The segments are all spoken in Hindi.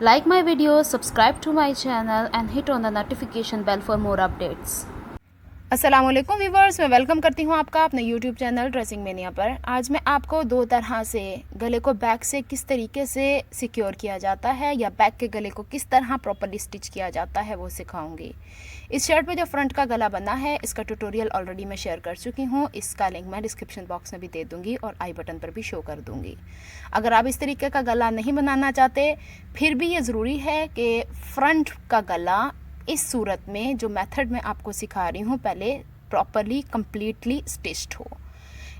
Like my video, subscribe to my channel and hit on the notification bell for more updates. अस्सलाम वालेकुम व्यूवर्स, मैं वेलकम करती हूँ आपका अपने यूट्यूब चैनल ड्रेसिंग मेनिया पर। आज मैं आपको दो तरह से गले को बैक से किस तरीके से सिक्योर किया जाता है या बैक के गले को किस तरह प्रॉपर्ली स्टिच किया जाता है वो सिखाऊंगी। इस शर्ट पे जो फ्रंट का गला बना है इसका ट्यूटोरियल ऑलरेडी मैं शेयर कर चुकी हूँ। इसका लिंक मैं डिस्क्रिप्शन बॉक्स में भी दे दूँगी और आई बटन पर भी शो कर दूँगी। अगर आप इस तरीके का गला नहीं बनाना चाहते फिर भी ये ज़रूरी है कि फ्रंट का गला इस सूरत में जो मेथड मैं आपको सिखा रही हूँ पहले प्रॉपरली कंप्लीटली स्टिच्ड हो।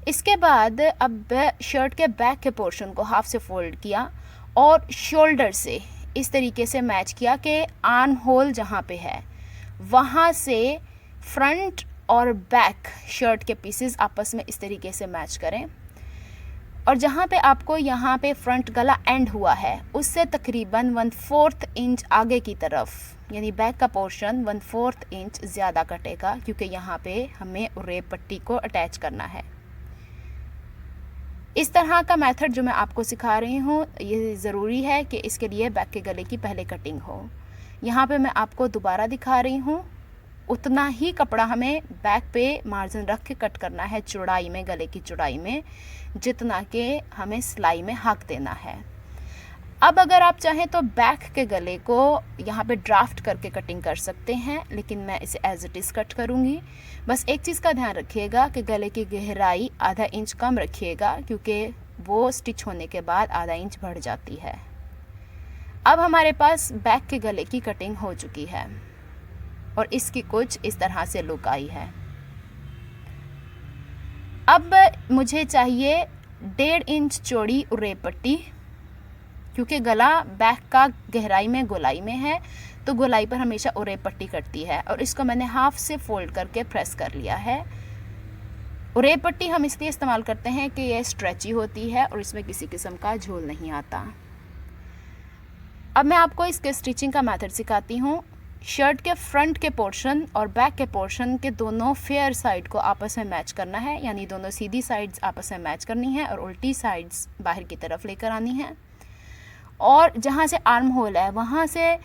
इसके बाद अब शर्ट के बैक के पोर्शन को हाफ से फोल्ड किया और शोल्डर से इस तरीके से मैच किया कि आर्म होल जहाँ पे है वहाँ से फ्रंट और बैक शर्ट के पीसेस आपस में इस तरीके से मैच करें और जहाँ पे आपको यहाँ पे फ्रंट गला एंड हुआ है उससे तकरीबन 1/4 इंच आगे की तरफ यानी बैक का पोर्शन 1/4 इंच ज़्यादा कटेगा क्योंकि यहाँ पे हमें उरेप पट्टी को अटैच करना है। इस तरह का मेथड जो मैं आपको सिखा रही हूँ ये ज़रूरी है कि इसके लिए बैक के गले की पहले कटिंग हो। यहाँ पे मैं आपको दोबारा दिखा रही हूँ, उतना ही कपड़ा हमें बैक पे मार्जिन रख के कट करना है चौड़ाई में, गले की चौड़ाई में, जितना कि हमें सिलाई में हक देना है। अब अगर आप चाहें तो बैक के गले को यहाँ पे ड्राफ्ट करके कटिंग कर सकते हैं, लेकिन मैं इसे एज इट इज़ कट करूँगी। बस एक चीज़ का ध्यान रखिएगा कि गले की गहराई आधा इंच कम रखिएगा क्योंकि वो स्टिच होने के बाद आधा इंच बढ़ जाती है। अब हमारे पास बैक के गले की कटिंग हो चुकी है और इसकी कुछ इस तरह से लुक आई है। अब मुझे चाहिए 1.5 इंच चौड़ी उरेप पट्टी क्योंकि गला बैक का गहराई में गोलाई में है तो गोलाई पर हमेशा उरेप पट्टी कटती है और इसको मैंने हाफ से फोल्ड करके प्रेस कर लिया है। उरेप पट्टी हम इसलिए इस्तेमाल करते हैं कि ये स्ट्रेची होती है और इसमें किसी किस्म का झोल नहीं आता। अब मैं आपको इसके स्टिचिंग का मेथड सिखाती हूँ। शर्ट के फ्रंट के पोर्शन और बैक के पोर्शन के दोनों फेयर साइड को आपस में मैच करना है, यानी दोनों सीधी साइड्स आपस में मैच करनी है और उल्टी साइड्स बाहर की तरफ लेकर आनी है। और जहाँ से आर्म होल है वहाँ से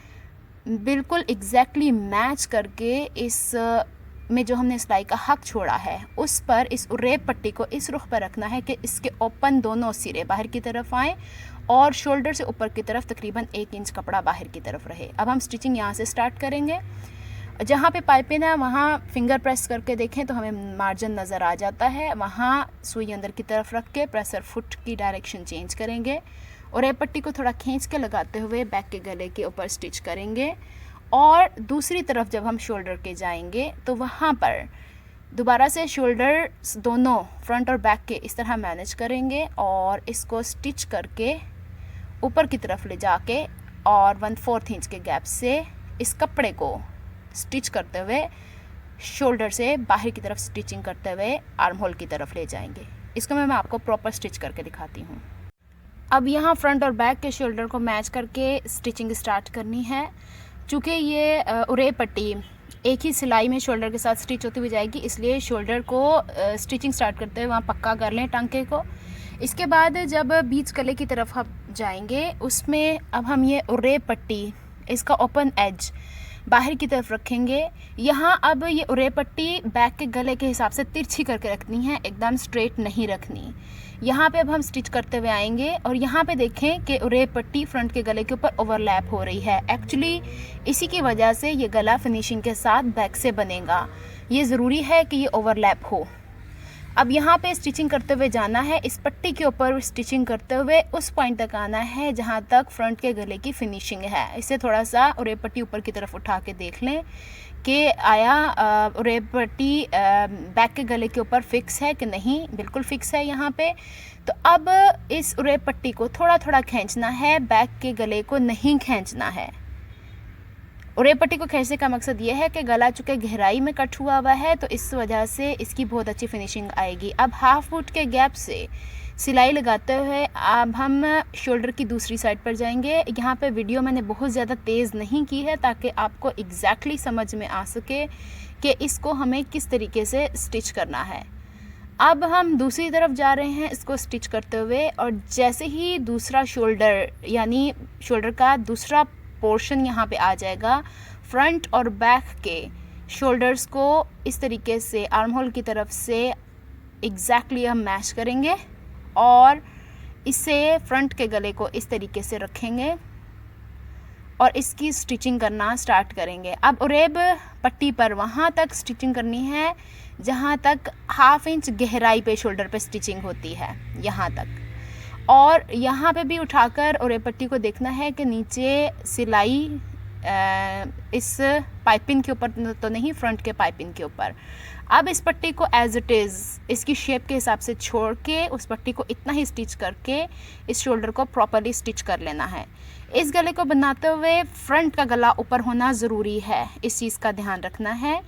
बिल्कुल एग्जैक्टली मैच करके इस में जो हमने सिलाई का हक छोड़ा है उस पर इस उरेप पट्टी को इस रुख पर रखना है कि इसके ओपन दोनों सिरे बाहर की तरफ आएँ और शोल्डर से ऊपर की तरफ तकरीबन 1 इंच कपड़ा बाहर की तरफ रहे। अब हम स्टिचिंग यहाँ से स्टार्ट करेंगे। जहाँ पे पाइपिंग है वहाँ फिंगर प्रेस करके देखें तो हमें मार्जिन नज़र आ जाता है। वहाँ सुई अंदर की तरफ रख के प्रेसर फुट की डायरेक्शन चेंज करेंगे और ये पट्टी को थोड़ा खींच के लगाते हुए बैक के गले के ऊपर स्टिच करेंगे और दूसरी तरफ जब हम शोल्डर के जाएंगे तो वहाँ पर दोबारा से शोल्डर दोनों फ्रंट और बैक के इस तरह मैनेज करेंगे और इसको स्टिच करके ऊपर की तरफ ले जाके और 1/4 इंच के गैप से इस कपड़े को स्टिच करते हुए शोल्डर से बाहर की तरफ स्टिचिंग करते हुए आर्म होल की तरफ ले जाएंगे। इसको मैं आपको प्रॉपर स्टिच करके दिखाती हूँ। अब यहाँ फ्रंट और बैक के शोल्डर को मैच करके स्टिचिंग स्टार्ट करनी है। चूँकि ये उरेप पट्टी एक ही सिलाई में शोल्डर के साथ स्टिच होती हुई जाएगी इसलिए शोल्डर को स्टिचिंग स्टार्ट करते हुए वहाँ पक्का कर लें टांके को। इसके बाद जब बीच गले की तरफ हम जाएंगे उसमें अब हम ये उरेप पट्टी इसका ओपन एज बाहर की तरफ रखेंगे। यहाँ अब ये उरेप पट्टी बैक के गले के हिसाब से तिरछी करके रखनी है, एकदम स्ट्रेट नहीं रखनी। यहाँ पे अब हम स्टिच करते हुए आएंगे और यहाँ पे देखें कि उरेप पट्टी फ्रंट के गले के ऊपर ओवरलैप हो रही है। एक्चुअली इसी की वजह से ये गला फिनिशिंग के साथ बैक से बनेगा। ये ज़रूरी है कि ये ओवरलैप हो। अब यहाँ पे स्टिचिंग करते हुए जाना है, इस पट्टी के ऊपर स्टिचिंग करते हुए उस पॉइंट तक आना है जहाँ तक फ्रंट के गले की फिनिशिंग है। इसे थोड़ा सा उरेप पट्टी ऊपर की तरफ उठा के देख लें कि आया उरेप पट्टी बैक के गले के ऊपर फिक्स है कि नहीं। बिल्कुल फिक्स है यहाँ पे। तो अब इस उरेप पट्टी को थोड़ा थोड़ा खींचना है, बैक के गले को नहीं खींचना है। उरेप पट्टी को खींचने का मकसद ये है कि गला चूँकि गहराई में कट हुआ है तो इस वजह से इसकी बहुत अच्छी फिनिशिंग आएगी। अब हाफ फुट के गैप से सिलाई लगाते हुए अब हम शोल्डर की दूसरी साइड पर जाएंगे। यहाँ पे वीडियो मैंने बहुत ज़्यादा तेज़ नहीं की है ताकि आपको एग्जैक्टली समझ में आ सके कि इसको हमें किस तरीके से स्टिच करना है। अब हम दूसरी तरफ जा रहे हैं इसको स्टिच करते हुए, और जैसे ही दूसरा शोल्डर यानी शोल्डर का दूसरा पोर्शन यहाँ पे आ जाएगा, फ्रंट और बैक के शोल्डर्स को इस तरीके से आर्म होल की तरफ से एग्जैक्टली हम मैच करेंगे और इसे फ्रंट के गले को इस तरीके से रखेंगे और इसकी स्टिचिंग करना स्टार्ट करेंगे। अब उरेब पट्टी पर वहाँ तक स्टिचिंग करनी है जहाँ तक 1/2 इंच गहराई पे शोल्डर पे स्टिचिंग होती है, यहाँ तक। और यहाँ पे भी उठाकर उरेब पट्टी को देखना है कि नीचे सिलाई इस पाइपिंग के ऊपर तो नहीं, फ्रंट के पाइपिंग के ऊपर। अब इस पट्टी को एज इट इज़ इसकी शेप के हिसाब से छोड़ के उस पट्टी को इतना ही स्टिच करके इस शोल्डर को प्रॉपरली स्टिच कर लेना है। इस गले को बनाते हुए फ्रंट का गला ऊपर होना ज़रूरी है, इस चीज़ का ध्यान रखना है।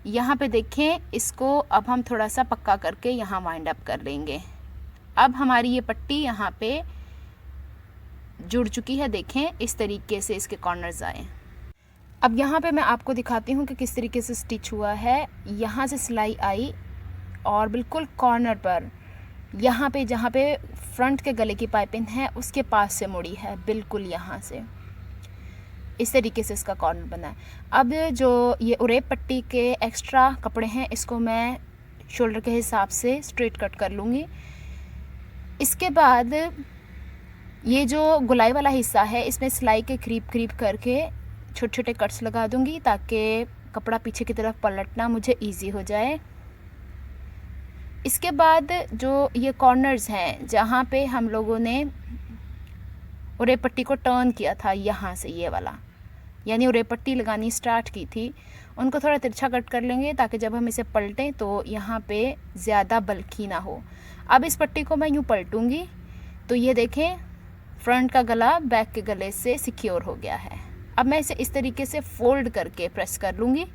यहाँ पे देखें, इसको अब हम थोड़ा सा पक्का करके यहाँ वाइंड अप कर लेंगे। अब हमारी ये पट्टी यहाँ पे जुड़ चुकी है, देखें इस तरीके से इसके कॉर्नर्स आए। अब यहाँ पे मैं आपको दिखाती हूँ कि किस तरीके से स्टिच हुआ है। यहाँ से सिलाई आई और बिल्कुल कॉर्नर पर यहाँ पे जहाँ पे फ्रंट के गले की पाइपिंग है उसके पास से मुड़ी है, बिल्कुल यहाँ से इस तरीके से इसका कॉर्नर बना है। अब जो ये उरेब पट्टी के एक्स्ट्रा कपड़े हैं इसको मैं शोल्डर के हिसाब से स्ट्रेट कट कर लूँगी। इसके बाद ये जो गुलाई वाला हिस्सा है इसमें सिलाई के करीब करके छोटे छोटे कट्स लगा दूंगी ताकि कपड़ा पीछे की तरफ पलटना मुझे इजी हो जाए। इसके बाद जो ये कॉर्नर्स हैं जहाँ पे हम लोगों ने उरेब पट्टी को टर्न किया था, यहाँ से ये वाला यानी उरेब पट्टी लगानी स्टार्ट की थी, उनको थोड़ा तिरछा कट कर लेंगे ताकि जब हम इसे पलटें तो यहाँ पे ज़्यादा बल्की ना हो। अब इस पट्टी को मैं यूँ पलटूँगी तो ये देखें फ्रंट का गला बैक के गले से सिक्योर हो गया है। अब मैं इसे इस तरीके से फोल्ड करके प्रेस कर लूँगी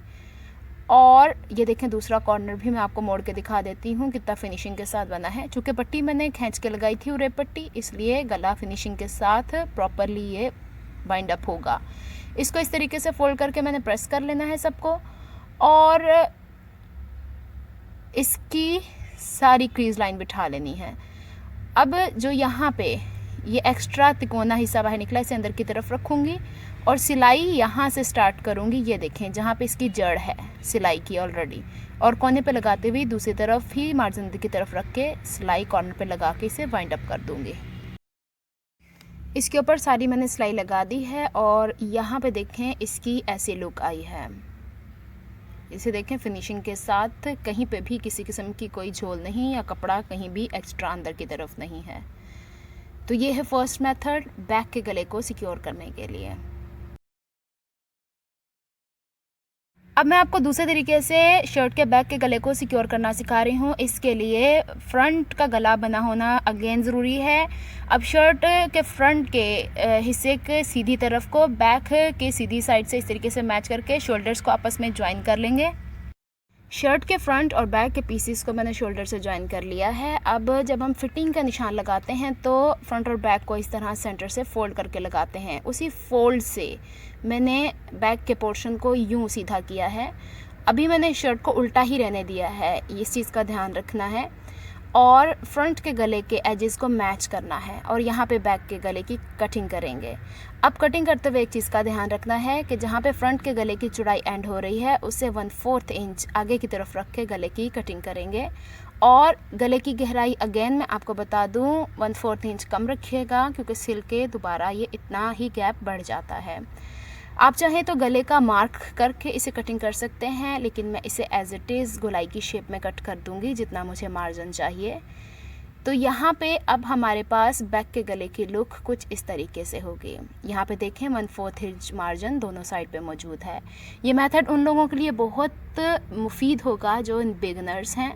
और ये देखें दूसरा कॉर्नर भी मैं आपको मोड़ के दिखा देती हूँ कितना फिनिशिंग के साथ बना है। चूँकि पट्टी मैंने खींच के लगाई थी उरेब पट्टी, इसलिए गला फिनिशिंग के साथ प्रॉपरली ये बाइंड अप होगा। इसको इस तरीके से फोल्ड करके मैंने प्रेस कर लेना है सबको और इसकी सारी क्रीज लाइन बिठा लेनी है। अब जो यहाँ पे ये एक्स्ट्रा तिकोना हिस्सा बाहर निकला इसे अंदर की तरफ रखूँगी और सिलाई यहाँ से स्टार्ट करूँगी। ये देखें जहाँ पे इसकी जड़ है सिलाई की ऑलरेडी, और कोने पे लगाते हुए दूसरी तरफ ही मार्जिन की तरफ रख के सिलाई कॉर्नर पे लगा के इसे वाइंड अप कर दूँगी। इसके ऊपर सारी मैंने सिलाई लगा दी है और यहाँ पे देखें इसकी ऐसी लुक आई है। इसे देखें फिनिशिंग के साथ, कहीं पे भी किसी किस्म की कोई झोल नहीं या कपड़ा कहीं भी एक्स्ट्रा अंदर की तरफ नहीं है। तो ये है फर्स्ट मेथड बैक के गले को सिक्योर करने के लिए। अब मैं आपको दूसरे तरीके से शर्ट के बैक के गले को सिक्योर करना सिखा रही हूँ। इसके लिए फ्रंट का गला बना होना अगेन ज़रूरी है। अब शर्ट के फ्रंट के हिस्से के सीधी तरफ को बैक के सीधी साइड से इस तरीके से मैच करके शोल्डर्स को आपस में ज्वाइन कर लेंगे। शर्ट के फ्रंट और बैक के पीसीस को मैंने शोल्डर से ज्वाइन कर लिया है। अब जब हम फिटिंग का निशान लगाते हैं तो फ्रंट और बैक को इस तरह सेंटर से फोल्ड करके लगाते हैं। उसी फोल्ड से मैंने बैक के पोर्शन को यूं सीधा किया है। अभी मैंने शर्ट को उल्टा ही रहने दिया है, इस चीज़ का ध्यान रखना है। और फ्रंट के गले के एजेस को मैच करना है और यहाँ पे बैक के गले की कटिंग करेंगे। अब कटिंग करते हुए एक चीज़ का ध्यान रखना है कि जहाँ पे फ्रंट के गले की चौड़ाई एंड हो रही है उससे 1/4 इंच आगे की तरफ रख के गले की कटिंग करेंगे। और गले की गहराई अगेन मैं आपको बता दूँ 1/4 इंच कम रखिएगा क्योंकि सिल के दोबारा ये इतना ही गैप बढ़ जाता है। आप चाहें तो गले का मार्क करके इसे कटिंग कर सकते हैं, लेकिन मैं इसे एज इट इज़ गोलाई की शेप में कट कर दूंगी जितना मुझे मार्जिन चाहिए। तो यहाँ पे अब हमारे पास बैक के गले की लुक कुछ इस तरीके से होगी। यहाँ पे देखें 1/4 इंच मार्जिन दोनों साइड पे मौजूद है। ये मेथड उन लोगों के लिए बहुत मुफीद होगा जो बिगनर्स हैं।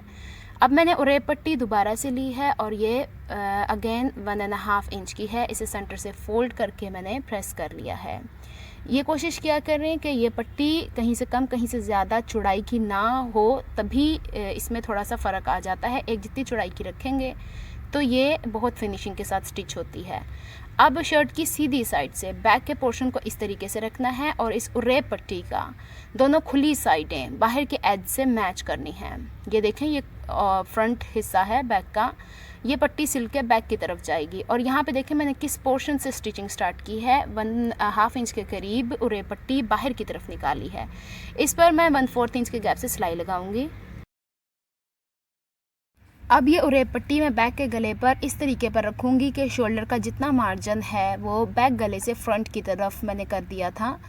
अब मैंने उरेब पट्टी दोबारा से ली है और ये अगेन 1.5 इंच की है। इसे सेंटर से फोल्ड करके मैंने प्रेस कर लिया है। ये कोशिश किया करें कि ये पट्टी कहीं से कम कहीं से ज़्यादा चौड़ाई की ना हो, तभी इसमें थोड़ा सा फ़र्क आ जाता है। एक जितनी चौड़ाई की रखेंगे तो ये बहुत फिनिशिंग के साथ स्टिच होती है। अब शर्ट की सीधी साइड से बैक के पोर्शन को इस तरीके से रखना है और इस उरेप पट्टी का दोनों खुली साइडें बाहर के एज से मैच करनी है। ये देखें, ये फ्रंट हिस्सा है बैक का, ये पट्टी सिल के बैक की तरफ जाएगी। और यहाँ पे देखें मैंने किस पोर्शन से स्टिचिंग स्टार्ट की है, 1.5 इंच के करीब उरेप पट्टी बाहर की तरफ निकाली है। इस पर मैं 1/4 इंच के गैप से सिलाई लगाऊंगी। अब ये उरेप पट्टी मैं बैक के गले पर इस तरीके पर रखूँगी कि शोल्डर का जितना मार्जिन है वो बैक गले से फ्रंट की तरफ मैंने कर दिया था,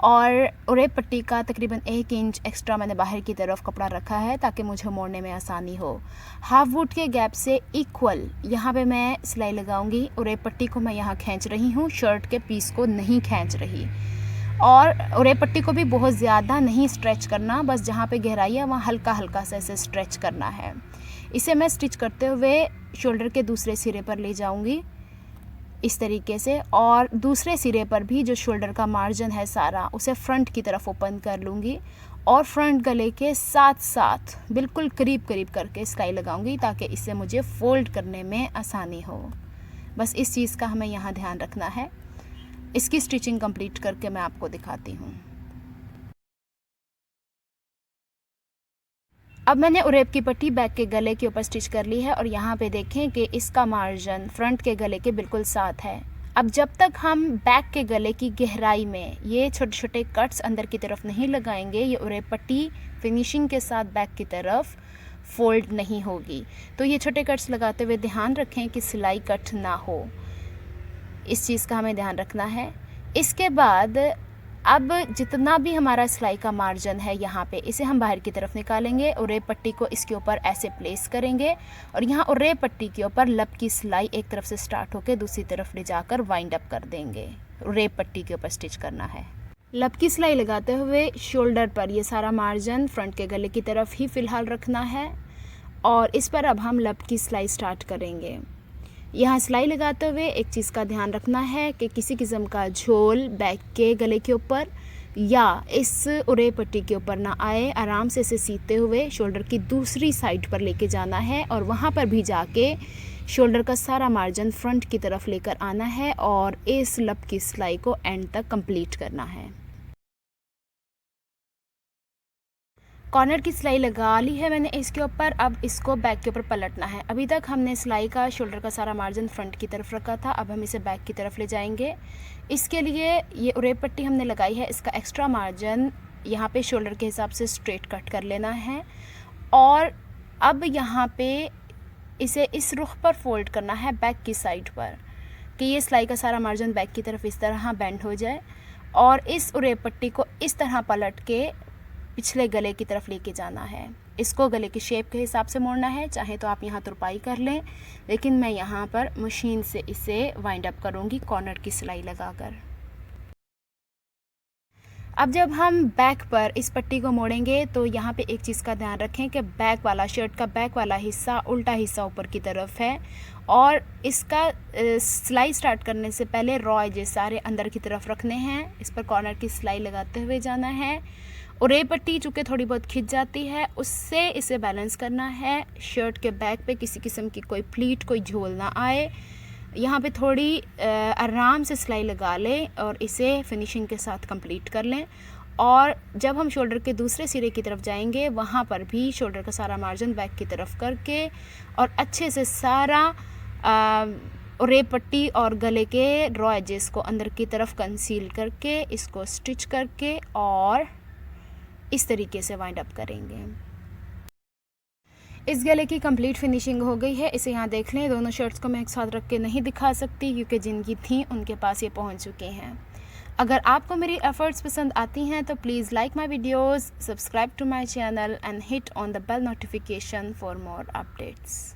और उरेप पट्टी का तकरीबन 1 इंच एक्स्ट्रा मैंने बाहर की तरफ कपड़ा रखा है ताकि मुझे मोड़ने में आसानी हो। हाफ वुड के गैप से इक्वल यहाँ पे मैं सिलाई लगाऊंगी। उरेप पट्टी को मैं यहाँ खींच रही हूँ, शर्ट के पीस को नहीं खींच रही। और उरेप पट्टी को भी बहुत ज़्यादा नहीं स्ट्रेच करना, बस जहाँ पे गहराई है वहाँ हल्का हल्का सा इसे स्ट्रेच करना है। इसे मैं स्टिच करते हुए शोल्डर के दूसरे सिरे पर ले जाऊंगी इस तरीके से, और दूसरे सिरे पर भी जो शोल्डर का मार्जिन है सारा उसे फ्रंट की तरफ ओपन कर लूँगी और फ्रंट गले के साथ साथ बिल्कुल करीब करीब करके सिलाई लगाऊंगी ताकि इससे मुझे फोल्ड करने में आसानी हो। बस इस चीज़ का हमें यहाँ ध्यान रखना है। इसकी स्टिचिंग कंप्लीट करके मैं आपको दिखाती हूँ। अब मैंने उरेप की पट्टी बैक के गले के ऊपर स्टिच कर ली है और यहाँ पे देखें कि इसका मार्जिन फ्रंट के गले के बिल्कुल साथ है। अब जब तक हम बैक के गले की गहराई में ये छोटे छोटे कट्स अंदर की तरफ नहीं लगाएंगे, ये उरेप पट्टी फिनिशिंग के साथ बैक की तरफ फोल्ड नहीं होगी। तो ये छोटे कट्स लगाते हुए ध्यान रखें कि सिलाई कट ना हो, इस चीज़ का हमें ध्यान रखना है। इसके बाद अब जितना भी हमारा सिलाई का मार्जिन है यहाँ पे, इसे हम बाहर की तरफ निकालेंगे। उरेप पट्टी को इसके ऊपर ऐसे प्लेस करेंगे और यहाँ उरेप पट्टी के ऊपर लब की सिलाई एक तरफ से स्टार्ट होकर दूसरी तरफ ले जाकर वाइंड अप कर देंगे। उरेप पट्टी के ऊपर स्टिच करना है। लब की सिलाई लगाते हुए शोल्डर पर ये सारा मार्जिन फ्रंट के गले की तरफ ही फ़िलहाल रखना है और इस पर अब हम लब की सिलाई स्टार्ट करेंगे। यहाँ सिलाई लगाते हुए एक चीज़ का ध्यान रखना है कि किसी किस्म का झोल बैक के गले के ऊपर या इस उरेप पट्टी के ऊपर ना आए। आराम से इसे सीते हुए शोल्डर की दूसरी साइड पर लेके जाना है और वहाँ पर भी जाके शोल्डर का सारा मार्जिन फ्रंट की तरफ लेकर आना है और इस लब की सिलाई को एंड तक कंप्लीट करना है। कॉर्नर की सिलाई लगा ली है मैंने इसके ऊपर। अब इसको बैक के ऊपर पलटना है। अभी तक हमने सिलाई का शोल्डर का सारा मार्जिन फ्रंट की तरफ रखा था, अब हम इसे बैक की तरफ ले जाएंगे। इसके लिए ये उरेप पट्टी हमने लगाई है, इसका एक्स्ट्रा मार्जिन यहाँ पे शोल्डर के हिसाब से स्ट्रेट कट कर लेना है और अब यहाँ पे इसे इस रुख पर फोल्ड करना है बैक की साइड पर कि ये सिलाई का सारा मार्जिन बैक की तरफ इस तरह बेंड हो जाए और इस उरेप पट्टी को इस तरह पलट के पिछले गले की तरफ लेके जाना है। इसको गले की शेप के हिसाब से मोड़ना है, चाहे तो आप यहाँ तुरपाई कर लें, लेकिन मैं यहाँ पर मशीन से इसे वाइंड अप करूँगी कॉर्नर की सिलाई लगाकर। अब जब हम बैक पर इस पट्टी को मोड़ेंगे तो यहाँ पे एक चीज़ का ध्यान रखें कि बैक वाला शर्ट का बैक वाला हिस्सा उल्टा हिस्सा ऊपर की तरफ है और इसका सिलाई स्टार्ट करने से पहले रॉ एजेस सारे अंदर की तरफ रखने हैं। इस पर कॉर्नर की सिलाई लगाते हुए जाना है। उरेप पट्टी चूँकि थोड़ी बहुत खिंच जाती है, उससे इसे बैलेंस करना है। शर्ट के बैक पे किसी किस्म की कोई प्लीट, कोई झोल ना आए। यहाँ पे थोड़ी आराम से सिलाई लगा लें और इसे फिनिशिंग के साथ कंप्लीट कर लें। और जब हम शोल्डर के दूसरे सिरे की तरफ जाएंगे वहाँ पर भी शोल्डर का सारा मार्जिन बैक की तरफ करके और अच्छे से सारा उरेप पट्टी और गले के रॉ एजेस को अंदर की तरफ कंसील करके इसको स्टिच करके और इस तरीके से वाइंड अप करेंगे। इस गले की कंप्लीट फिनिशिंग हो गई है। इसे यहाँ देख लें। दोनों शर्ट्स को मैं एक साथ रख के नहीं दिखा सकती क्योंकि जिनकी थी उनके पास ये पहुँच चुके हैं। अगर आपको मेरी एफर्ट्स पसंद आती हैं तो please like my videos, subscribe to my channel and hit on the bell notification for more updates.